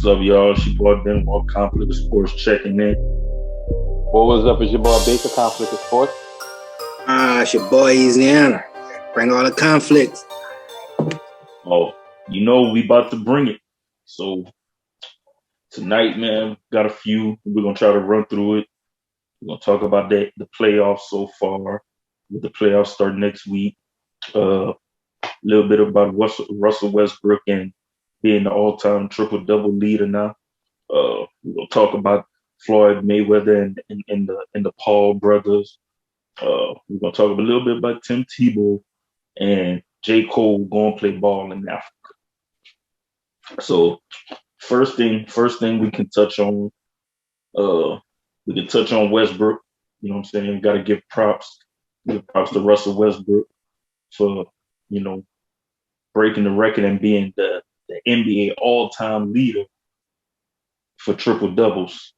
What's up, y'all? It's your boy Benoit, Conflict of Sports checking in. What was up? It's your boy Baker, Conflict of Sports. It's your boy Eazyana. Bring all the conflicts. Oh, we about to bring it. So tonight, man, got a few. We're gonna try to run through it. We're gonna talk about the playoffs so far, with the playoffs starting next week. A little bit about Russell Westbrook and being the all-time triple-double leader now. We're gonna talk about Floyd Mayweather and the Paul brothers. We're gonna talk a little bit about Tim Tebow and J. Cole going to play ball in Africa. So first thing we can touch on, Westbrook. You know what I'm saying? Got to give props to Russell Westbrook for breaking the record and being the NBA all-time leader for triple doubles,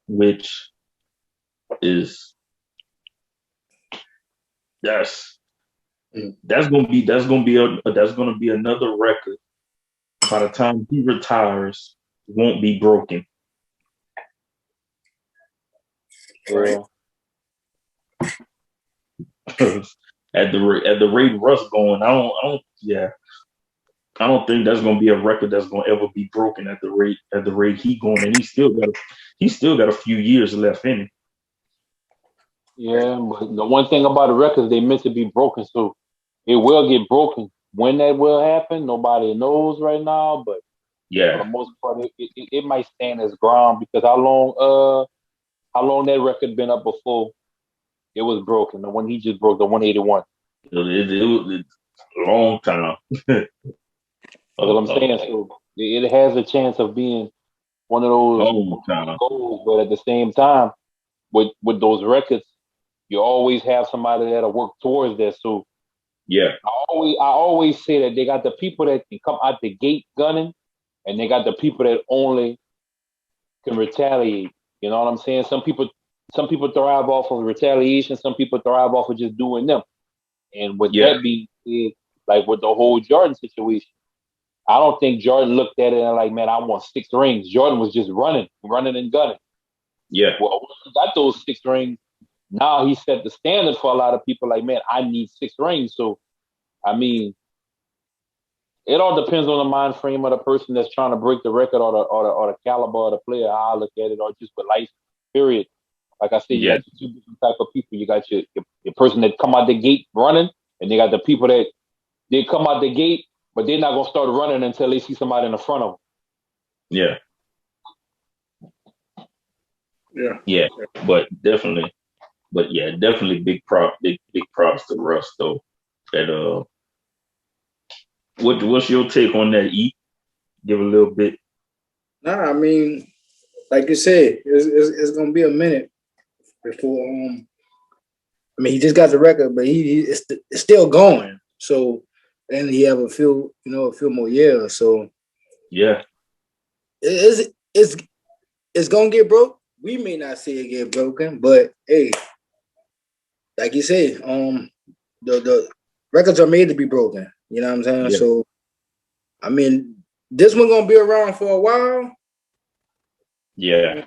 which is that's gonna be another record. By the time he retires, won't be broken. Yeah. At the rate Russ going, I don't think that's gonna be a record that's gonna ever be broken at the rate he going, and he still got a few years left in it. Yeah, but the one thing about the records, they meant to be broken, so it will get broken. When that will happen, nobody knows right now, but yeah, for the most part, it might stand as ground because how long that record been up before it was broken? The one he just broke, the 181. It was a long time. That's what I'm saying. So it has a chance of being one of those goals, but at the same time, with those records, you always have somebody that'll work towards that. So yeah, I always say that they got the people that can come out the gate gunning, and they got the people that only can retaliate. You know what I'm saying? Some people thrive off of retaliation. Some people thrive off of just doing them. And with that being said, like with the whole Jordan situation, I don't think Jordan looked at it and like, man, I want 6 rings. Jordan was just running and gunning. Yeah. Well, once he got those 6 rings, now he set the standard for a lot of people. Like, man, I need 6 rings. So, I mean, it all depends on the mind frame of the person that's trying to break the record or the caliber of the player. How I look at it, or just with life. Period. Like I said, you got your 2 different type of people. You got your person that come out the gate running, and they got the people that they come out the gate, but they're not gonna start running until they see somebody in the front of them. Yeah. Yeah. Yeah. Definitely big props to Russ though. That what's your take on that, E? Give a little bit. Nah, I mean, like you said, it's gonna be a minute before. I mean, he just got the record, but it's still going. So, and he have a few more years. So, yeah, it's gonna get broke. We may not see it get broken, but hey, like you said, the records are made to be broken. You know what I'm saying? Yeah. So, I mean, this one gonna be around for a while. Yeah.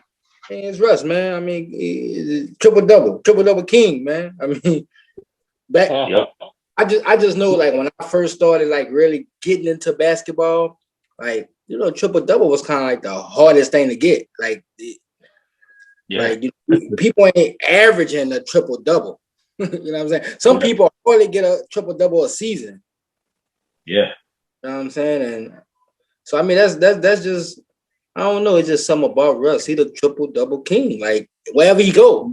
Man, it's Russ, man. I mean, triple double king, man. I mean, I just know, like, when I first started, like, really getting into basketball, like, triple double was kind of like the hardest thing to get. Like, people ain't averaging a triple double. You know what I'm saying? Some people only get a triple double a season. Yeah. You know what I'm saying? And so, I mean, that's just, I don't know. It's just something about Russ. He the triple double king. Like, wherever he go.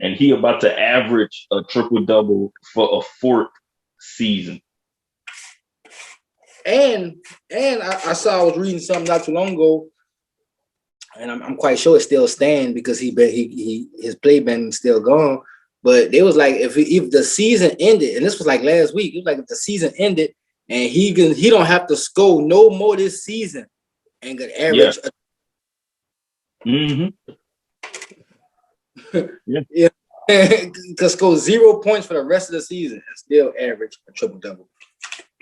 And he about to average a triple double for a 4th season. And I was reading something not too long ago, and I'm quite sure it still stands because his play been still gone. But it was like if the season ended, and this was like last week, it was like if the season ended and he don't have to score no more this season and could average. Yeah. Could score 0 points for the rest of the season and still average a triple double.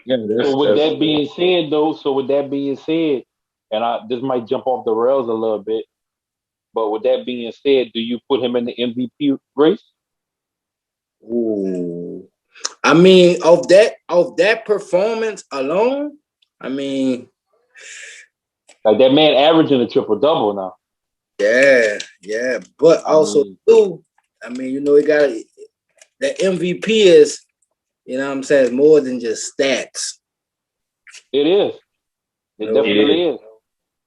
So with that being said, and this might jump off the rails a little bit, but with that being said, do you put him in the MVP race? Ooh. I mean, of that performance alone, I mean, Like that man averaging a triple-double now. yeah. But also too, I mean, you know, he got the MVP is, you know what I'm saying, more than just stats. It is. It definitely is.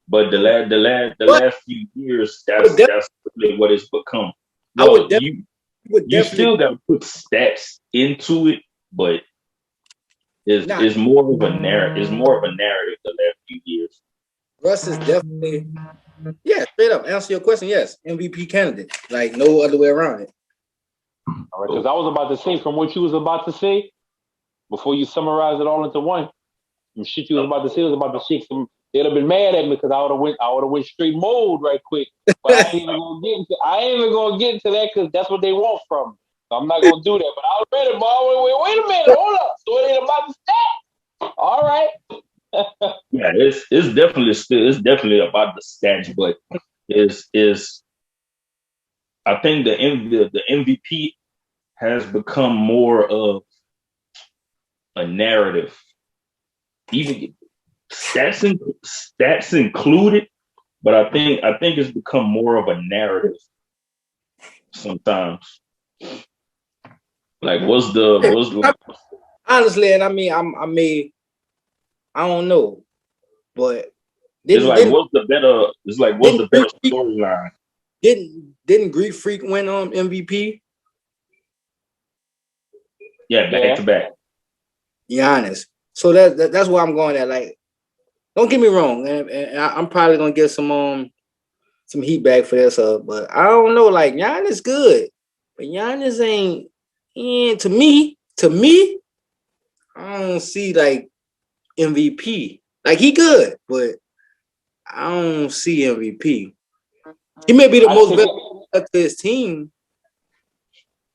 But the last few years, that's really what it's become. I Well, would you still got to put stats into it, but it's more of a narrative. It's more of a narrative the last few years. Russ is definitely, straight up. Answer your question, yes, MVP candidate. Like no other way around it. All right, because I was about to say, from what you was about to say, before you summarize it all into one, some shit you was about to say was about to shake some. They'd have been mad at me because I would have went straight mold right quick. But I ain't even gonna get into that because that's what they want from me. So I'm not gonna do that. But I was ready, boy. Wait a minute, hold up. So it ain't about the stats. All right. Yeah, it's definitely about the stats, but is I think the MVP has become more of a narrative. Even stats included, but I think it's become more of a narrative sometimes. Like honestly, and I mean, I don't know, but what's the better storyline? Didn't Greek Freak win MVP? Yeah, back to back. Giannis. So that's where I'm going at. Like, don't get me wrong, and I'm probably gonna get some heat back for this, but I don't know. Like, Giannis good, but Giannis ain't. To me, I don't see like MVP. Like, he good, but I don't see MVP. He may be the most better to his team,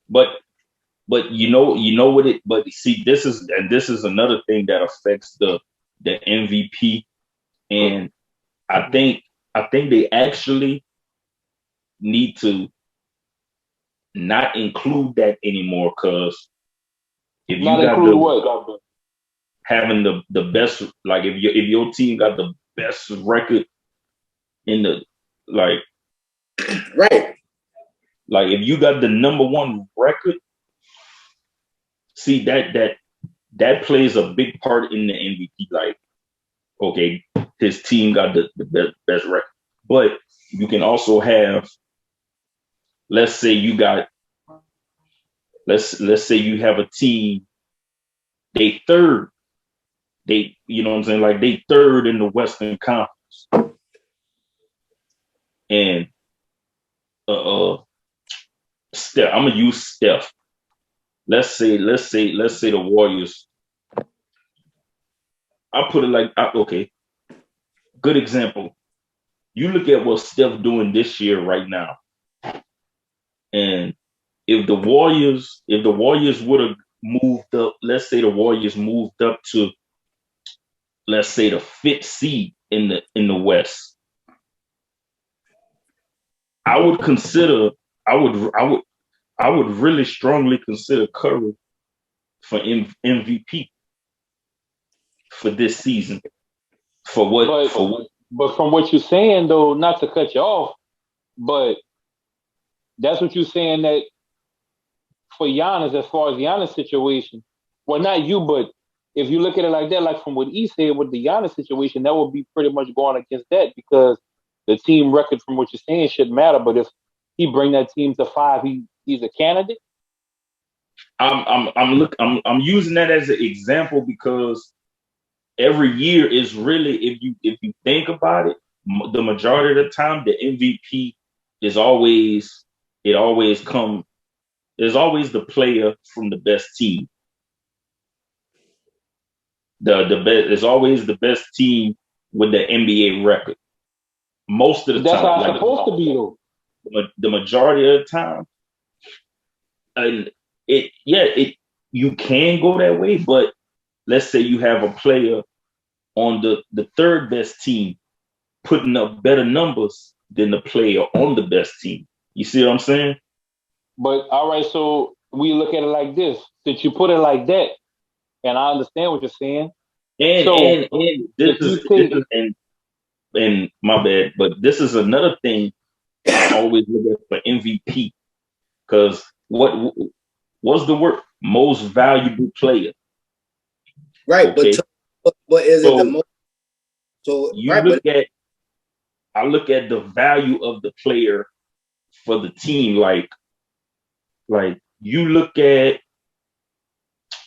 but you know what it. But see, this is another thing that affects the MVP, and I think they actually need to not include that anymore, because if not you got what? Having the best, like if your team got the best record in the right, like if you got the number one record, see that plays a big part in the MVP. Like, okay, his team got the best record, but you can also have, let's say you got, let's say you have a team, they third, you know what I'm saying, like they third in the Western Conference, and Steph, I'm gonna use Steph. Let's say the Warriors. I'll put it like, okay, good example. You look at what Steph doing this year right now, and if the Warriors would have moved up, let's say the Warriors moved up to, let's say, the fifth seed in the West, I would really strongly consider Curry for MVP for this season. But from what you're saying, though, not to cut you off, but that's what you're saying, that for Giannis, as far as Giannis' situation, well, not you, but if you look at it like that, like from what he said with the Giannis situation, that would be pretty much going against that, because the team record, from what you're saying, shouldn't matter. But if he bring that team to 5, he's a candidate. I'm using that as an example because every year is really, if you think about it, the majority of the time the MVP is always the player from the best team. The best is always the best team with the NBA record. Most of the That's time, how it's supposed to be, though. The majority of the time, and you can go that way, but let's say you have a player on the third best team putting up better numbers than the player on the best team. You see what I'm saying? But all right, so we look at it like this. Since you put it like that, and I understand what you're saying. And this if you is take and my bad, but this is another thing I always look at for MVP. Because what's the word? Most valuable player. Right, Okay. but is it the So most? So you right, look but at I look at the value of the player for the team. Like you look at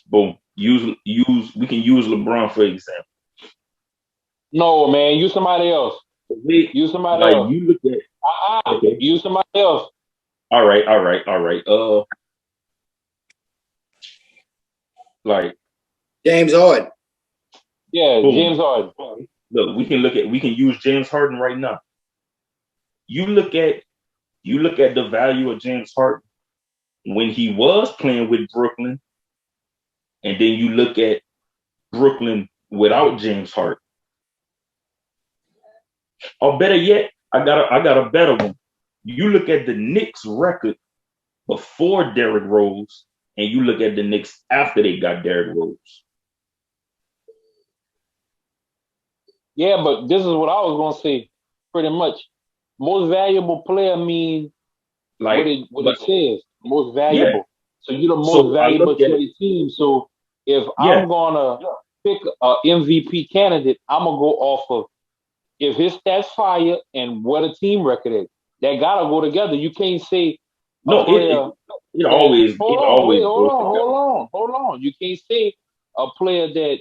boom, use we can use LeBron for example. no man, use somebody else. Use somebody Like else. you look at okay. Use somebody else. All right. Like James Harden. Yeah, boom. James Harden. Look, we can use James Harden right now. You look at the value of James Harden when he was playing with Brooklyn, and then you look at Brooklyn without James Harden. Or better yet, I got a better one. You look at the Knicks record before Derrick Rose, and you look at the Knicks after they got Derrick Rose. Yeah, but this is what I was gonna say. Pretty much, most valuable player means Like what it says. Most valuable. Yeah. So you're the most So I valuable look to at the team. So if yeah. I'm gonna pick a MVP candidate, I'm gonna go off of if his stats fire and what a team record is. That gotta go together. You can't say a No, player it that always goes together. hold on. You can't say a player that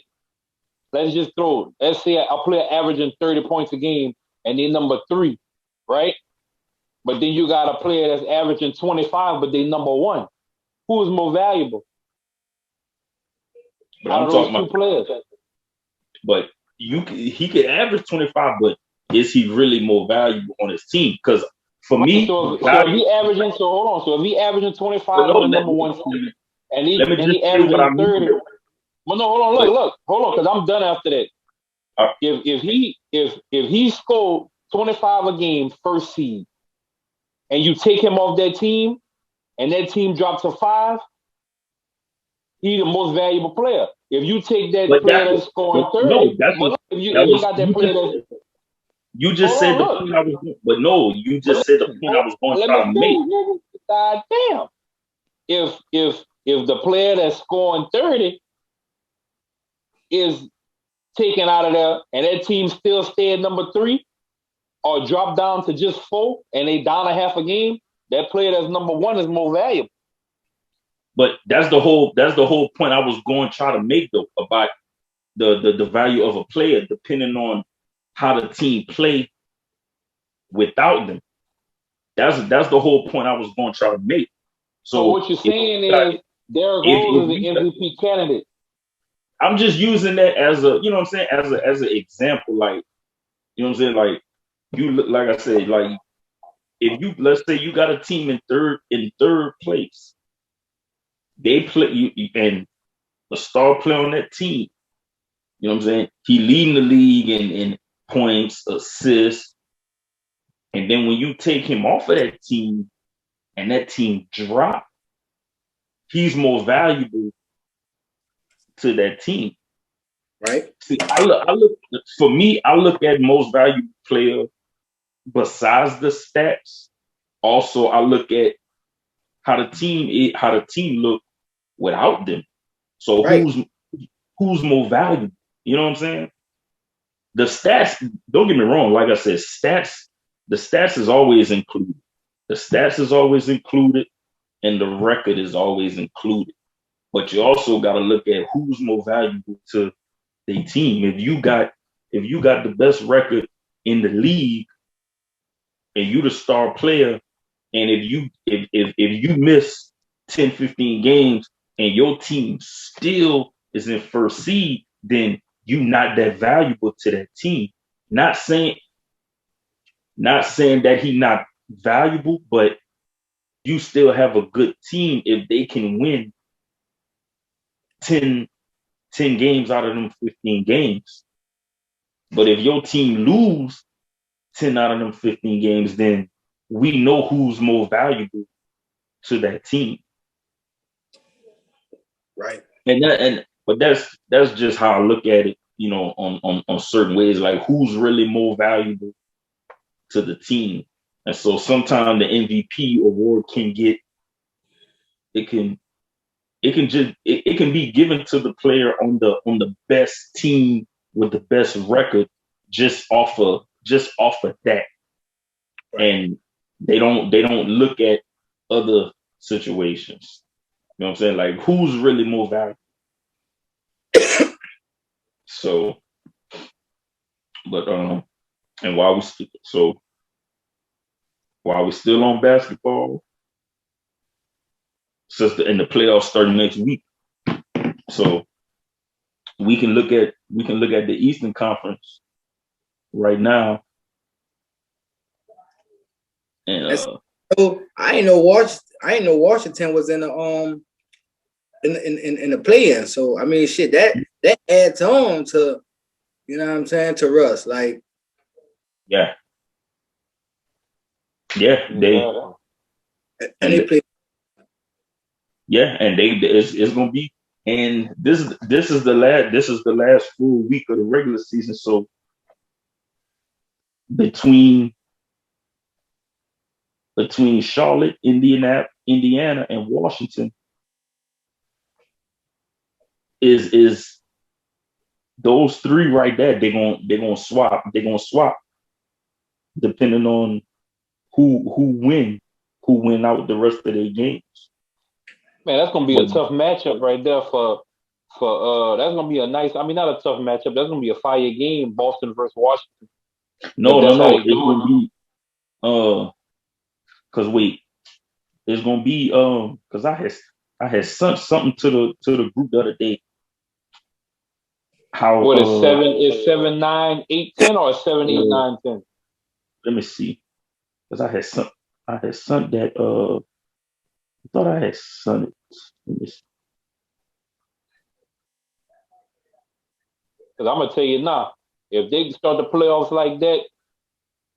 let's say a player averaging 30 points a game and they number 3, right? But then you got a player that's averaging 25, but they number 1. Who is more valuable But out I'm of talking those two about players? but he could average 25, but is he really more valuable on his team? Because for Right. me, So if value. he averaging, so hold on. So if he averaging 25 No, on the number 1 seed, and let me just he say what I averaging mean. 30. Well, no, hold on, But, hold on, because I'm done after that. If he scored 25 a game first seed, and you take him off that team, and that team drops to 5, he's the most valuable player. If you take that but player that's scoring 30, no, that's but what look, if that you was. got that player that's You just hold said on, the look. point I was. But no, you But just said the listen, point I was going to let try me to finish, make. nigga. God damn. If the player that's scoring 30 is taken out of there and that team still stay at number 3 or drop down to just 4 and they down a half a game, that player that's number 1 is more valuable. But that's the whole point I was going to try to make though about the value of a player depending on how the team play without them. That's the whole point I was going to try to make. So So what you're saying is Derrick Rose is an MVP candidate. I'm just using that as a, you know what I'm saying, as an example. Like, you know what I'm saying, like you look, like I said, like if you, let's say you got a team in third place, they play you and a star player on that team. You know what I'm saying? He leading the league in points, assists, and then when you take him off of that team and that team drop, he's more valuable to that team. Right. See, I look for me. I look at most valuable player besides the stats. Also, I look at how the team look without them. So Right. who's more valuable? You know what I'm saying? The stats. Don't get me wrong. Like I said, stats. The stats is always included. The stats is always included, and the record is always included. But you also got to look at who's more valuable to the team. If you got the best record in the league and you the star player, and if you miss 10, 15 games and your team still is in first seed, then you not that valuable to that team. Not saying that he not valuable, but you still have a good team if they can win 10 games out of them 15 games. But if your team lose 10 out of them 15 games, then we know who's more valuable to that team. Right. But that's just how I look at it, on certain ways, like who's really more valuable to the team. And so sometimes the MVP award can be given to the player on the best team with the best record just off of that. Right. And they don't look at other situations. You know what I'm saying? Like who's really more valuable? So, but and while we're still on basketball, and the playoffs starting next week, so we can look at the Eastern Conference right now. And so I ain't know Washington was in the in the play-in. So I mean, shit, that adds on to, you know what I'm saying, to Russ. Like, they play. Yeah, and it's gonna be, and this is the last full week of the regular season. So between Charlotte, Indiana, and Washington is those three right there. They're gonna swap depending on who win out the rest of their games. Man, that's gonna be a tough matchup right there for that's gonna be a nice. I mean, not a tough matchup. That's gonna be a fire game, Boston versus Washington. No. It's gonna be because wait, it's gonna be because I had sent something to the group the other day. How what is 7, 9, 8, 10 or 7, 8, 9, 10? Let me see, because I had sent that. I thought I had sent it. Let me see. Because I'm gonna tell you now, if they start the playoffs like that,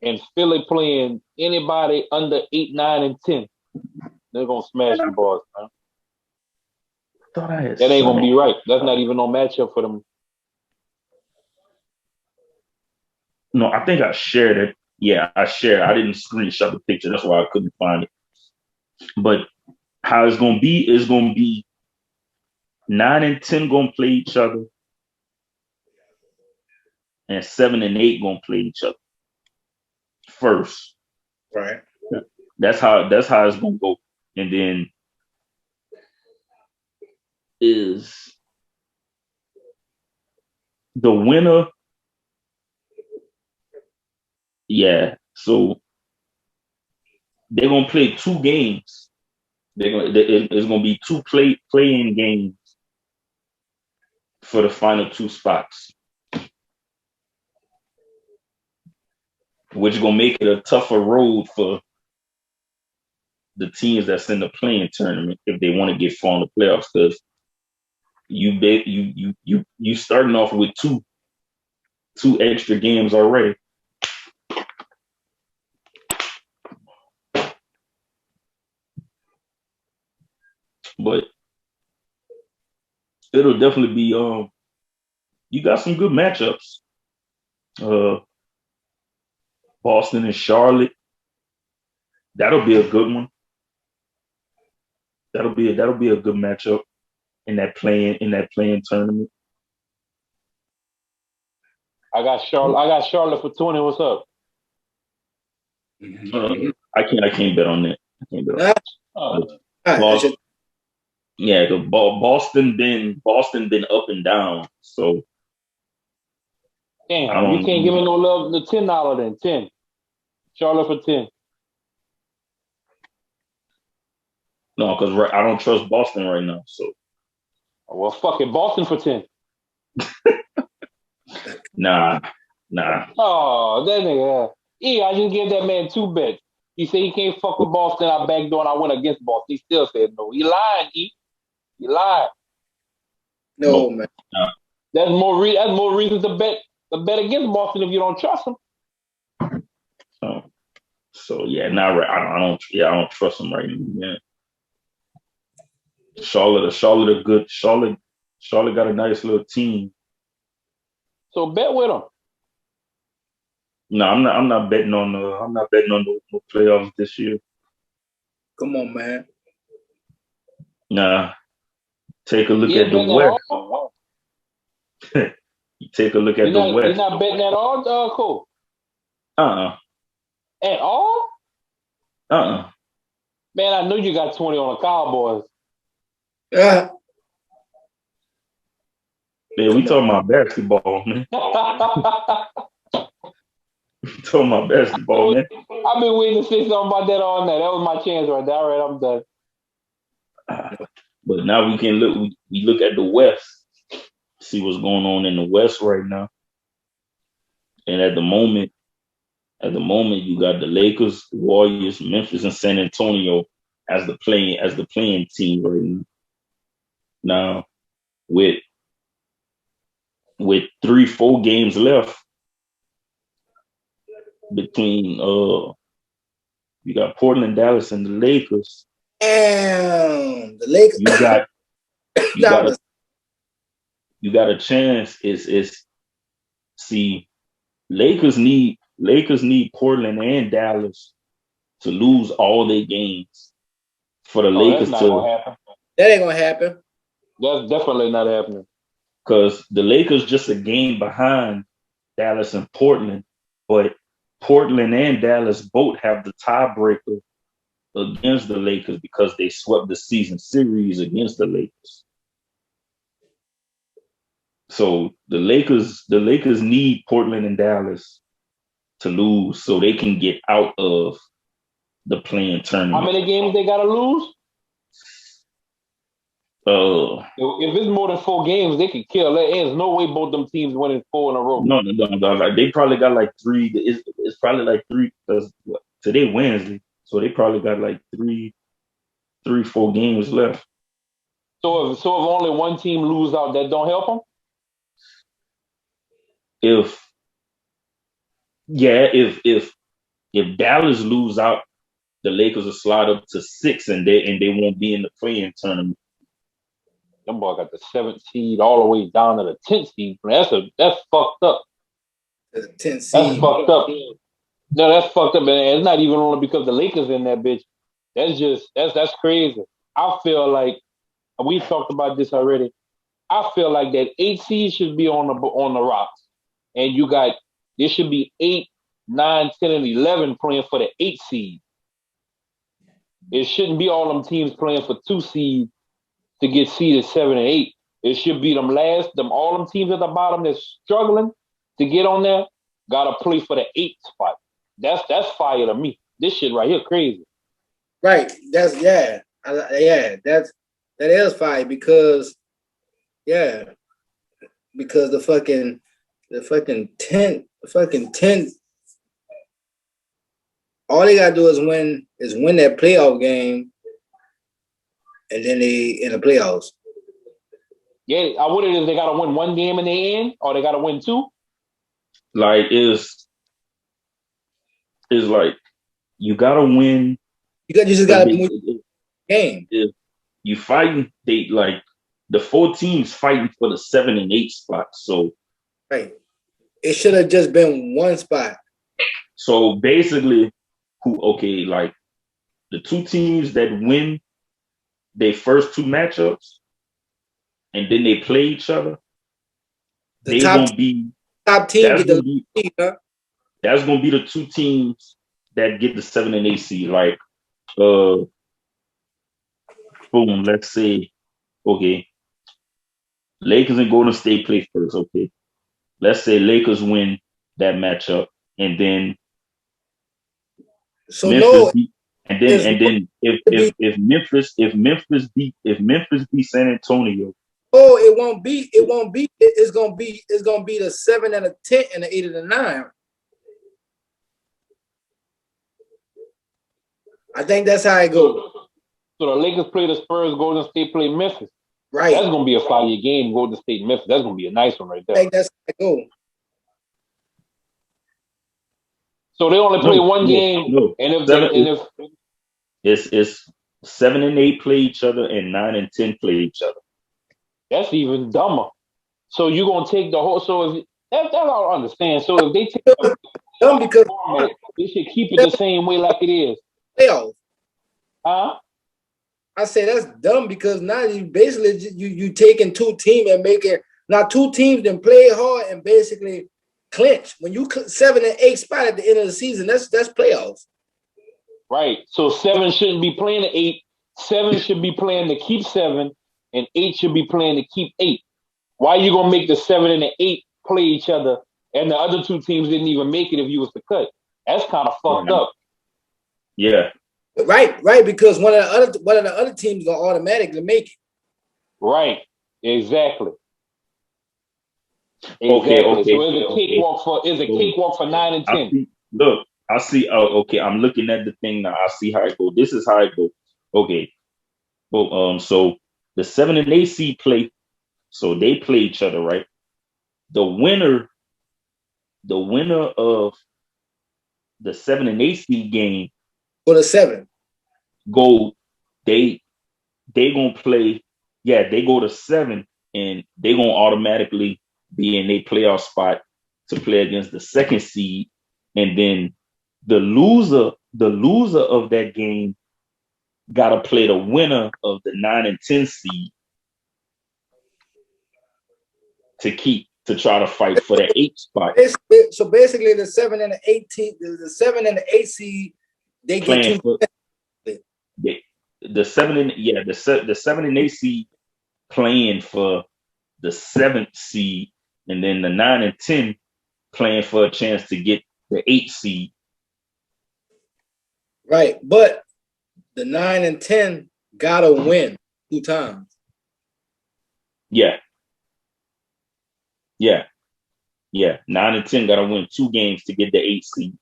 and Philly playing anybody under 8, 9, and 10, they're gonna smash the balls, man. Thought I had that ain't gonna be right. That's not even no matchup for them. No, I think I shared it. Yeah, I shared. I didn't screenshot the picture. That's why I couldn't find it. But how it's gonna be is gonna be 9 and 10 gonna play each other, and 7 and 8 gonna play each other first. Right. That's how it's gonna go. And then is the winner. Yeah. So they're gonna play 2 games. It's gonna be 2 play-in games for the final 2 spots, which is gonna make it a tougher road for the teams that's in the play-in tournament if they want to get far in the playoffs, because you starting off with two extra games already. But it'll definitely be you got some good matchups. Boston and Charlotte. That'll be a good one. That'll be a good matchup in that playing tournament. I got Charlotte for 20. What's up? I can't bet on that. I can't bet on that. Yeah, the Boston been up and down. So damn, you can't give me no love. The $10 then 10. Charlotte for 10. No, because I don't trust Boston right now. So well, fuck it, Boston for 10. Nah. Oh, that nigga. I just gave that man 2 bets. He said he can't fuck with Boston. I backdoor and I went against Boston. He still said no. He lied, He lied. No, man. That's more reason to bet against Boston if you don't trust him. So yeah, not right. I don't trust them right now, man. Charlotte a good Charlotte. Charlotte got a nice little team. So bet with them. No, I'm not betting on no playoffs this year. Come on, man. Nah. Take a look You at ain't the betting at West. all? You take a look at the You're West. not betting at all, Cole? Uh-uh. At all? Uh-uh. Man, I knew you got 20 on the Cowboys. Yeah. Man, we talking about basketball, man. We talking about basketball, man. I've been waiting to say something about that all night. That was my chance right there. All right, I'm done. But now we can look. We look at the West, see what's going on in the West right now. And at the moment, you got the Lakers, Warriors, Memphis, and San Antonio as the playing team right now. Now, with 3-4 games left between you got Portland, Dallas, and the Lakers. Damn, the Lakers. You got a chance. See, Lakers need Portland and Dallas to lose all their games for the Lakers that's not gonna happen. That ain't gonna happen. That's definitely not happening. Because the Lakers just a game behind Dallas and Portland, but Portland and Dallas both have the tiebreaker against the Lakers because they swept the season series against the Lakers. So the Lakers need Portland and Dallas to lose so they can get out of the playing tournament. How many games they gotta lose? If it's more than 4 games, they can kill. There's no way both them teams winning 4 in a row. No. They probably got like 3. It's probably like 3 because today Wednesday, so they probably got like 4 games left. So if only one team lose out, that don't help them. If Dallas lose out, the Lakers will slide up to 6 and they won't be in the playing tournament. Them boy got the 7th seed all the way down to the 10th seed. That's fucked up. The 10th seed. That's fucked up. No, that's fucked up, and it's not even only because the Lakers in that bitch. That's crazy. I feel like we talked about this already. I feel like that 8 seed should be on the rocks, and there should be 8, 9, 10, and 11 playing for the 8 seed. It shouldn't be all them teams playing for 2 seed to get seeded 7 and 8. It should be all them teams at the bottom that's struggling to get on there gotta play for the 8th spot. That's fire to me. This shit right here crazy. Right. That is fire because the fucking 10th. All they gotta do is win that playoff game, and then they in the playoffs. Yeah, what it is, they gotta win 1 game in the end, or they gotta win 2. Like it's like you gotta win. You just gotta win the game. If you fighting, they like the 4 teams fighting for the 7 and 8 spots. So right, it should have just been 1 spot. So basically, like the 2 teams that win their first 2 matchups, and then they play each other. The top team get the lead, huh? That's gonna be the 2 teams that get the 7 and 8 seed. Like, boom. Let's say, Lakers and Golden State play first. Okay, let's say Lakers win that matchup, and then Memphis beat, and then if Memphis beat San Antonio. Oh, it won't be. It's gonna be the 7 and a 10 and the 8 and the 9. I think that's how it goes. So the Lakers play the Spurs, Golden State play Memphis. Right. That's gonna be a 5-year game, Golden State and Memphis. That's gonna be a nice one right there. I think that's how it goes. So they only play one game, no. and if Seven. It's 7 and 8 play each other, and 9 and 10 play each other. that's even dumber. So you're gonna take the whole. So if that's all I don't understand. So if they take the Dumb because format, they should keep it the same way like it is. playoffs. Huh? I say that's dumb because now you basically you taking two teams and making now two teams then play hard and basically clinch. When you 7 and 8 spot at the end of the season, that's playoffs. Right. So 7 shouldn't be playing the 8. 7 should be playing to keep 7, and 8 should be playing to keep 8. Why are you gonna make the 7 and the 8 play each other, and the other two teams didn't even make it if you was to cut? That's kind of fucked up. Yeah. Right, because one of the other teams gonna automatically make it. Right. Exactly. Okay. So it's a cakewalk for 9 and 10. I see. Oh, okay. I'm looking at the thing now. I see how it goes. This is how it goes. Okay. Well, so the 7 and 8 seed play. So they play each other, right? The winner of the 7 and 8 seed game For the 7. go. They gonna play. Yeah, they go to 7, and they gonna automatically be in a playoff spot to play against the second seed, and then the loser of that game gotta play the winner of the 9 and 10 seed to try to fight for the 8 spot. So basically, the 7 and the 8 the 7 and the 8 seed, they get two. The 7 and the 7 and 8 seed playing for the 7th seed, and then the 9 and 10 playing for a chance to get the 8 seed. Right, but the 9 and 10 gotta win 2 times. Yeah. 9 and 10 gotta win 2 games to get the 8 seed.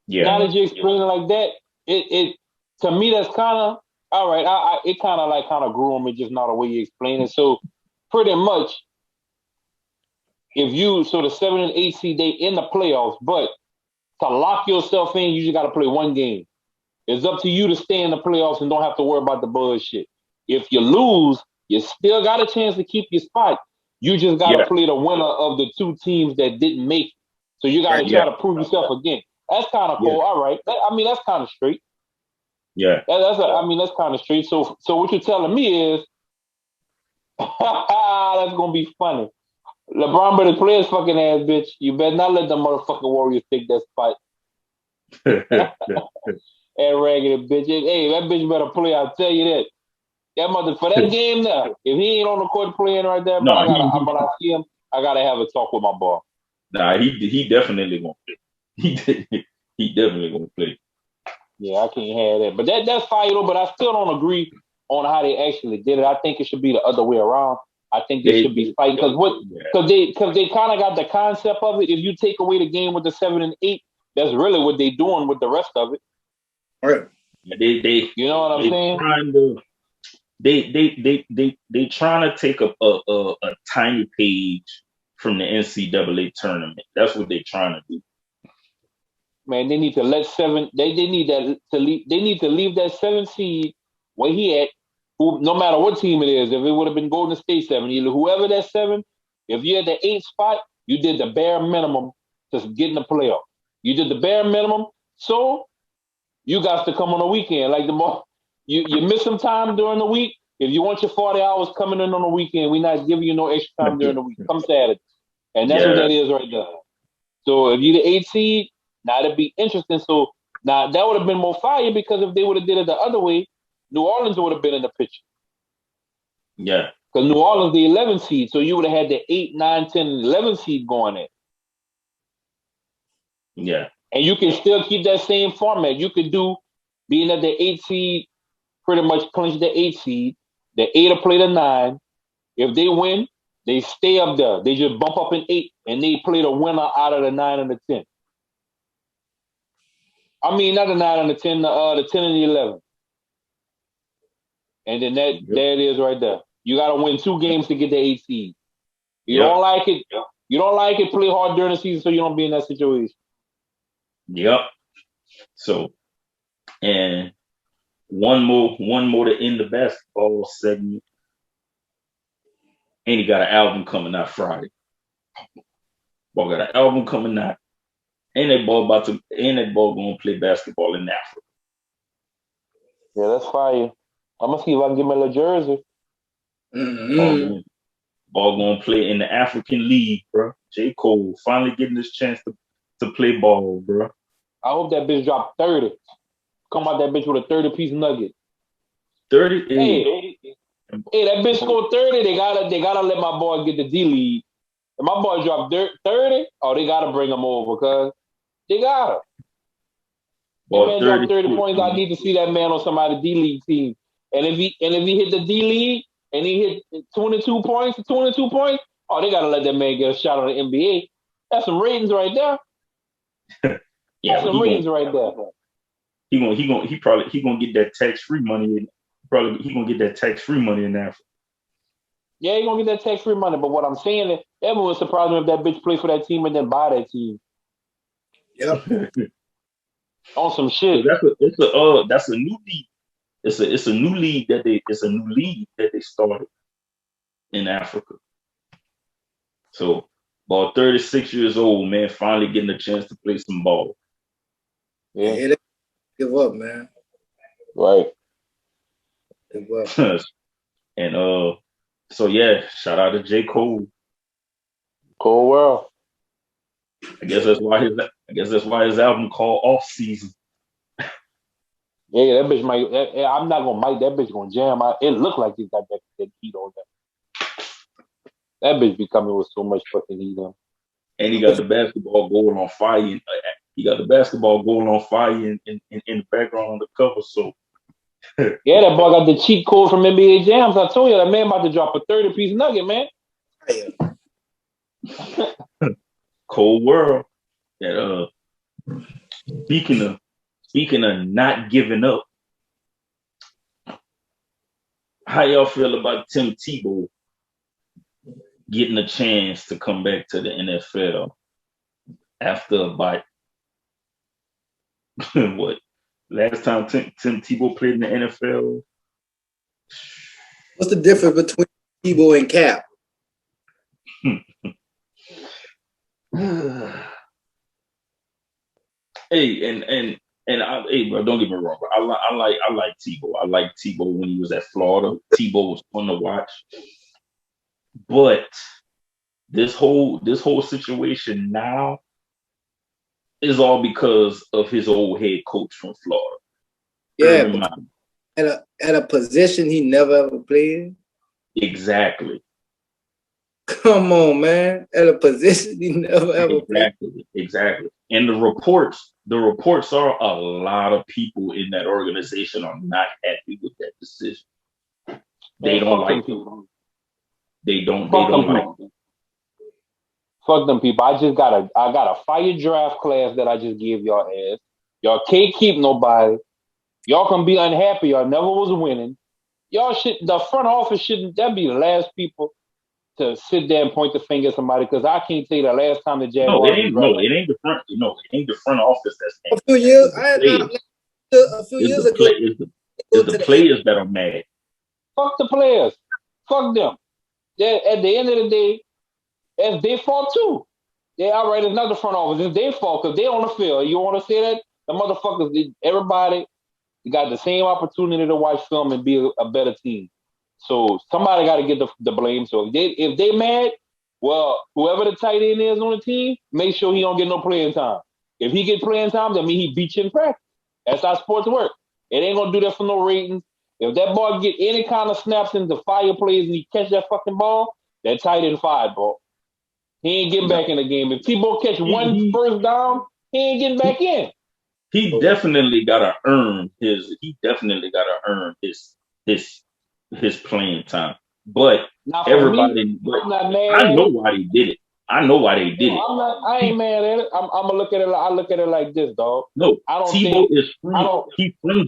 Yeah. Now that you explain it like that, it to me that's kind of all right. It kind of grew on me, just not the way you explain it. So pretty much, the 7 and 8 seed, they in the playoffs, but to lock yourself in, you just got to play one game. It's up to you to stay in the playoffs and don't have to worry about the bullshit. If you lose, you still got a chance to keep your spot. You just got to play the winner of the 2 teams that didn't make it. So you got to try to prove yourself again. That's kind of cool. All right. That's kind of straight. Yeah. That's kind of straight. So what you're telling me is that's gonna be funny. LeBron better play his fucking ass, bitch. You better not let the motherfucking Warriors take that spot. And raggedy bitch. Hey, that bitch better play. I'll tell you that. That mother for that game now. If he ain't on the court playing right there, when I see him, I gotta have a talk with my boss. Nah, he definitely gonna play. He definitely gonna play. Yeah, I can't have that. But that's fire though. But I still don't agree on how they actually did it. I think it should be the other way around. I think they should be fighting because they kind of got the concept of it. If you take away the game with the 7 and 8, that's really what they're doing with the rest of it. Right. They you know what I'm saying? They trying to take a tiny page from the NCAA tournament. That's what they're trying to do. Man, they need to let 7. They need to leave. They need to leave that 7 seed where he at. No matter what team it is, if it would have been Golden State 7, whoever that 7, if you're at the 8 spot, you did the bare minimum to get in the playoff. You did the bare minimum, so you got to come on the weekend. Like you miss some time during the week. If you want your 40 hours coming in on the weekend, we're not giving you no extra time during the week. Come Saturday, and that's what that is right there. So if you're the 8 seed, now it'd be interesting. So now that would have been more fire because if they would have did it the other way, New Orleans would have been in the picture. Yeah. Because New Orleans the 11 seed, so you would have had the 8, 9, 10, 11 seed going in. Yeah. And you can still keep that same format. You could do, being at the 8 seed, pretty much clinch the 8 seed. The 8 will play the 9. If they win, they stay up there. They just bump up in 8, and they play the winner out of the 9 and the 10. I mean, not the 9 and the 10, the 10 and the 11. And then there it is right there. You got to win 2 games to get the 8 seed. You don't like it, You don't like it, play hard during the season so you don't be in that situation. Yep. So, and one more to end the basketball segment. And he got an album coming out Friday. Ball got an album coming out. And that ball gonna play basketball in Africa. Yeah, that's fire. I'm gonna see if I can get my little jersey. Mm-hmm. Ball gonna play in the African League, bro. J. Cole finally getting his chance to play ball, bro. I hope that bitch drop 30. Come out that bitch with a 30-piece nugget. 30. Hey, that bitch scored 30. They gotta let my boy get the D League. If my boy drop 30, oh, they gotta bring him over because they gotta. That man dropped 30 points. I need to see that man on somebody's D League team. And if he hit the D League and he hit 22 points, oh, they gotta let that man get a shot on the NBA. That's some ratings right there. Yeah, that's some ratings right there. He gonna get that tax-free money. He gonna get that tax-free money in Africa. Yeah, he gonna get that tax-free money. But what I'm saying is, everyone would surprise me if that bitch play for that team and then buy that team. Yep. On some shit. That's a new league. It's a new league that they started in Africa. So, about 36 years old, man, finally getting a chance to play some ball. Yeah, give up, man. Right. Give up. And so yeah, shout out to J. Cole. Cold world. I guess that's why his album called Off Season. Yeah, that bitch might. I'm not gonna mic. That bitch gonna jam. It looked like he got that heat on that. That bitch be coming with so much fucking heat on. And he got the basketball going on fire. He got the basketball going on fire in the background on the cover. So yeah, that boy got the cheat code from NBA Jams. I told you that man about to drop a 30-piece nugget, man. Cold world. That speaking of not giving up, how y'all feel about Tim Tebow getting a chance to come back to the NFL after about what? Last time Tim Tebow played in the NFL? What's the difference between Tebow and Cap? Hey, hey, bro, don't get me wrong, bro. I like Tebow. I like Tebow when he was at Florida. Tebow was fun to watch. But this whole situation now is all because of his old head coach from Florida. Yeah, at a position he never ever played. Exactly. Come on, man. At a position he never ever played. Exactly. And the reports are a lot of people in that organization are not happy with that decision. They don't like people. They don't like them. Fuck them people. I got a fire draft class that I just gave y'all ass. Y'all can't keep nobody. Y'all can be unhappy. Y'all never was winning. The front office shouldn't that be the last people to sit there and point the finger at somebody, because I can't tell you the last time the Jaguars. It ain't the front. It ain't the front office that's a few years. A few years ago, it's the players that are mad. Fuck the players. Fuck them. At the end of the day, it's their fault too. They all right. It's not the front office. It's their fault because they on the field. You want to say that the motherfuckers, everybody got the same opportunity to watch film and be a better team. So somebody got to get the blame. So if they mad, well, whoever the tight end is on the team, make sure he don't get no playing time. If he get playing time, that means he beat you in practice. That's how sports work. It ain't gonna do that for no ratings. If that boy get any kind of snaps into fire plays and he catch that fucking ball, that tight end fired, bro. He ain't getting back in the game. If Tebow catch one first down, he ain't getting back in. He definitely gotta earn his playing time. But everybody, I know why they did it. I know why they did it. I ain't mad at it. I'm gonna look at it. I look at it like this, dog. No, Tebow is he's from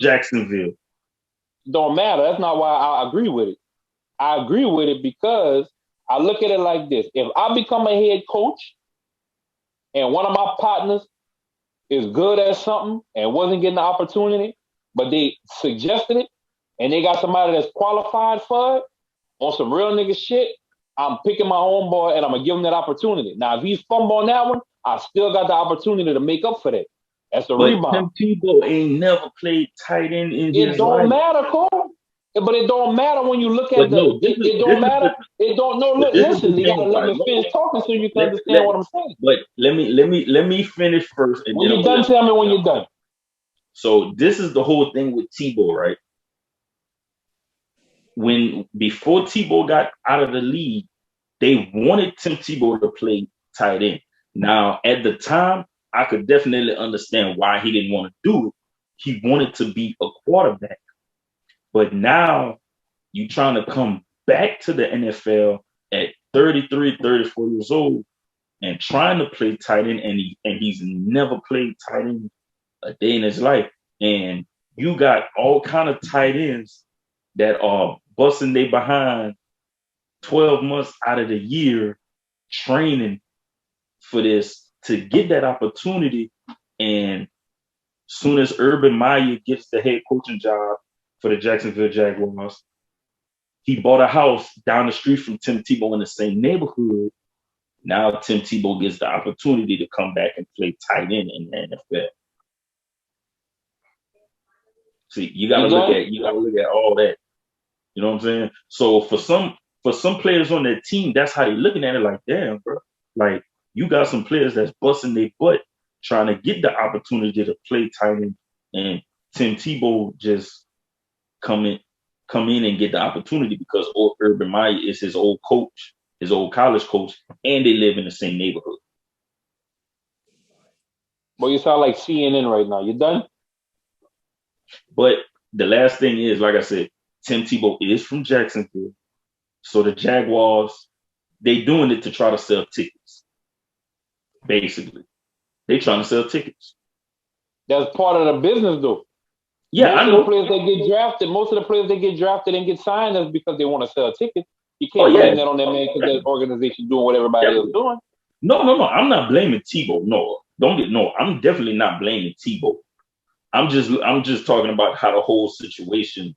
I look at it like this. If I become a head coach and one of my partners is good at something and wasn't getting the opportunity, but they suggested it and they got somebody that's qualified for it on some real nigga shit, I'm picking my homeboy and I'm going to give him that opportunity. Now, if he's fumble on that one, I still got the opportunity to make up for that. That's the rebound. Tim Tebow ain't never played tight end in his life. It don't matter, Cole. But it don't matter when you look at it don't matter. It don't listen, you gotta let me finish talking so you can understand what I'm saying. But let me finish first. And when you're done, tell me when you're done. So this is the whole thing with Tebow, right? Before Tebow got out of the league, they wanted Tim Tebow to play tight end. Now, at the time, I could definitely understand why he didn't want to do it. He wanted to be a quarterback. But now you're trying to come back to the NFL at 33, 34 years old and trying to play tight end, and he's never played tight end a day in his life. And you got all kind of tight ends that are busting their behind 12 months out of the year training for this to get that opportunity. And soon as Urban Meyer gets the head coaching job for the Jacksonville Jaguars, he bought a house down the street from Tim Tebow in the same neighborhood. Now Tim Tebow gets the opportunity to come back and play tight end in the NFL. See, you gotta look at all that. You know what I'm saying? So for some players on that team, that's how they're looking at it. Like, damn, bro. Like, you got some players that's busting their butt trying to get the opportunity to play tight end, and Tim Tebow just come in and get the opportunity because Urban Meyer is his old coach, his old college coach, and they live in the same neighborhood. Well, you sound like CNN right now. You done? But the last thing is, like I said, Tim Tebow is from Jacksonville. So the Jaguars, they doing it to try to sell tickets. Basically. They trying to sell tickets. That's part of the business, though. Yeah, most I know. Most of the players that get drafted and get signed is because they want to sell tickets. You can't blame that on that man because that organization doing what everybody else doing. No. I'm not blaming Tebow. No. I'm definitely not blaming Tebow. I'm just talking about how the whole situation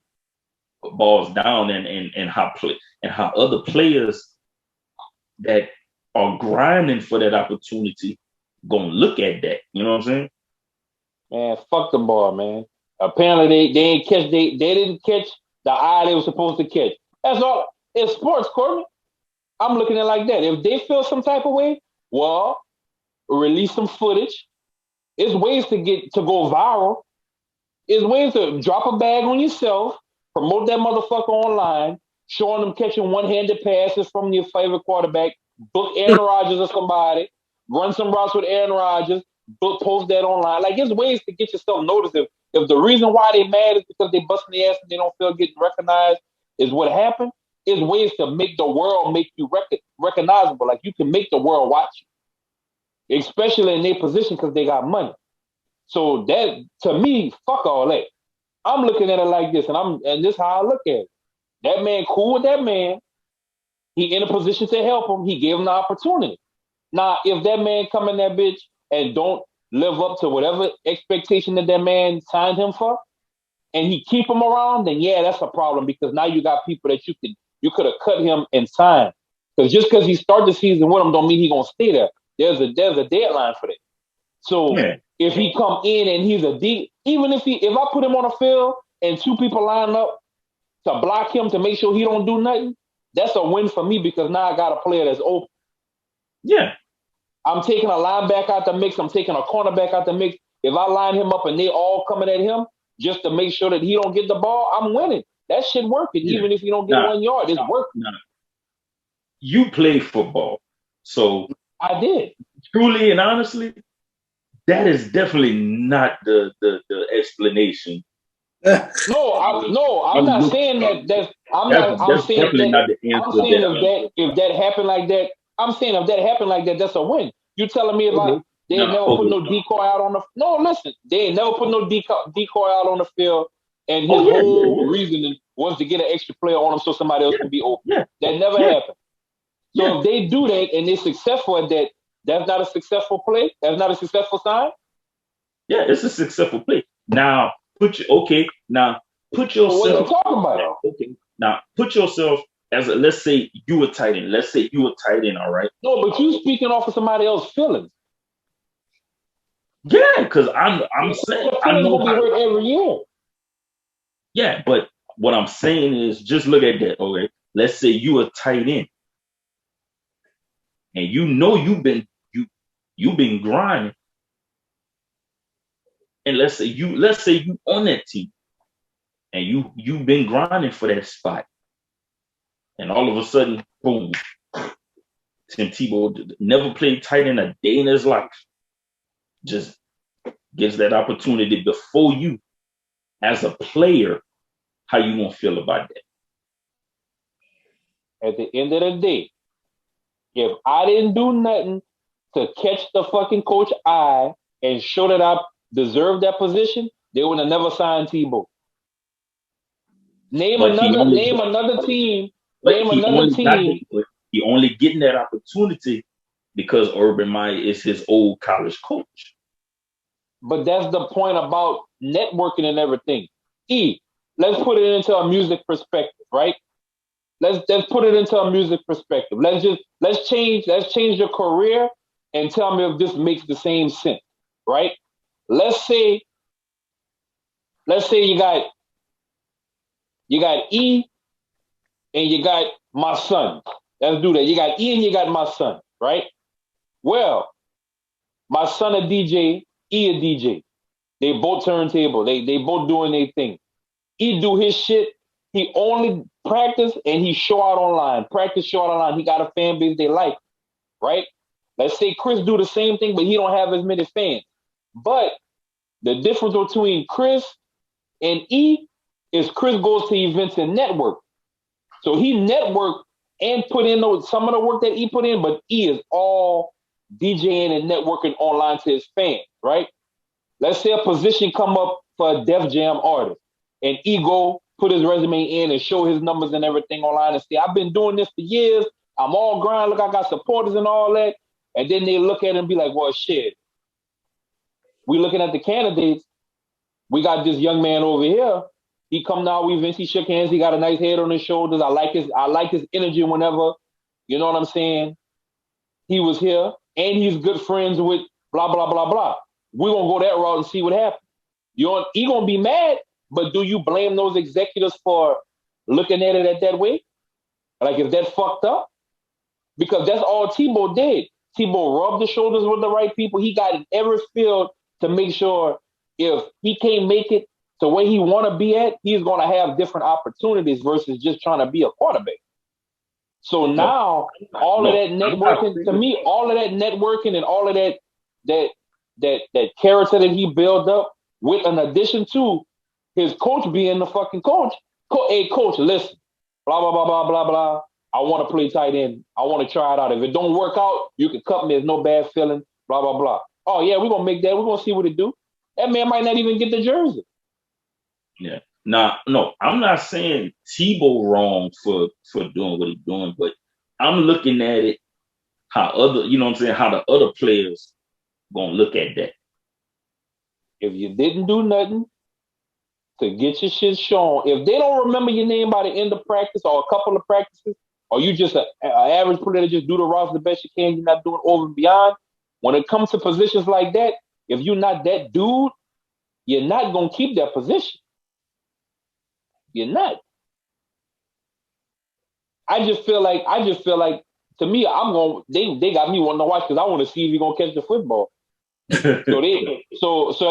boils down and how other players that are grinding for that opportunity gonna look at that. You know what I'm saying? Man, fuck the ball, man. Apparently they didn't catch the eye they were supposed to catch. That's all. It's sports, Courtney. I'm looking at it like that. If they feel some type of way, well, release some footage. It's ways to go viral. It's ways to drop a bag on yourself, promote that motherfucker online, showing them catching one-handed passes from your favorite quarterback, book Aaron Rodgers or somebody, run some routes with Aaron Rodgers, post that online. Like, there's ways to get yourself noticed. If the reason why they mad is because they busting their ass and they don't feel getting recognized is what happened, is ways to make the world make you recognizable. Like, you can make the world watch you, especially in their position because they got money. So that, to me, fuck all that. I'm looking at it like this, and this is how I look at it. That man cool with that man. He in a position to help him. He gave him the opportunity. Now, if that man come in that bitch and don't live up to whatever expectation that man signed him for, and he keep him around, then yeah, that's a problem because now you got people that you could have cut him and signed. Because just because he started the season with him don't mean he's gonna stay there. There's a deadline for that. So if he come in and he's even if I put him on the field and two people line up to block him to make sure he don't do nothing, that's a win for me because now I got a player that's open. Yeah. I'm taking a linebacker out the mix. I'm taking a cornerback out the mix. If I line him up and they all coming at him just to make sure that he don't get the ball, I'm winning. That shit working. Yeah. Even if you don't get 1 yard, it's working. You play football. So I did. Truly and honestly, that is definitely not the explanation. I'm not saying that. I'm saying if that happened like that, I'm saying if that happened like that, that's a win. You telling me if they never put no decoy out on the listen, they ain't never put no decoy out on the field, and his whole reasoning was to get an extra player on him so somebody else can be open. Yeah. That never happened. So if they do that and they're successful at that, that's not a successful play. That's not a successful sign. Yeah, it's a successful play. Now put So what are you yourself. talking about? Okay. Now put yourself as a, let's say you a tight end. Let's say you a tight end, all right? No, but you speaking off of somebody else's feelings. Yeah, because I'm saying Your I feelings know gonna be how. hurt every year. Yeah, but what I'm saying is just look at that. Okay, let's say you a tight end, and you know you've been grinding, and let's say you on that team, and you've been grinding for that spot, and all of a sudden, boom, Tim Tebow never played tight end a day in his life, just gives that opportunity before you as a player. How you gonna feel about that? At the end of the day, if I didn't do nothing to catch the fucking coach eye and show that I deserve that position, they would have never signed Tebow. Name But he another only name another team. but Name he another only got team. that, but he only getting that opportunity because Urban Meyer is his old college coach. But that's the point about networking and everything. Let's put it into a music perspective, right? Let's put it into a music perspective. Let's change your career and tell me if this makes the same sense, right? Let's say you got E and you got my son. Let's do that. You got E and you got my son, right? Well, my son a DJ, E a DJ. They both turntable. They both doing their thing. He do his shit. He only practice and he show out online. Practice, show out online. He got a fan base they like, right? Let's say Chris do the same thing, but he don't have as many fans. But the difference between Chris and E is Chris goes to events and network. So he networked and put in some of the work that E put in, but E is all DJing and networking online to his fans, right? Let's say a position come up for a Def Jam artist, and E go put his resume in and show his numbers and everything online and say, I've been doing this for years. I'm all grind. Look, I got supporters and all that. And then they look at it and be like, well, shit. We looking at the candidates. We got this young man over here. He come now, we events, he shook hands, he got a nice head on his shoulders. I like his energy whenever, you know what I'm saying? He was here, and he's good friends with blah, blah, blah, blah. We're gonna go that route and see what happens. He gonna be mad, but do you blame those executives for looking at it that way? Like, if that fucked up? Because that's all Tebow did. Tebow rubbed the shoulders with the right people. He got in every field to make sure if he can't make it to where he want to be at, he's going to have different opportunities versus just trying to be a quarterback. So now, all of that networking, to me, all of that networking and all of that character that he built up, with an addition to his coach being the fucking coach. Hey, coach, listen, blah, blah, blah, blah, blah, blah. I want to play tight end. I want to try it out. If it don't work out, you can cut me. There's no bad feeling, blah, blah, blah. Oh, yeah, we're going to make that. We're going to see what it do. That man might not even get the jersey. Yeah. Now, no, I'm not saying Tebow wrong for doing what he's doing, but I'm looking at it how how the other players gonna look at that. If you didn't do nothing to get your shit shown, if they don't remember your name by the end of practice or a couple of practices, or you just an average player that just do the roster the best you can, you're not doing over and beyond. When it comes to positions like that, if you're not that dude, you're not gonna keep that position. You're not. I just feel like to me, they got me wanting to watch because I want to see if you're gonna catch the football. So at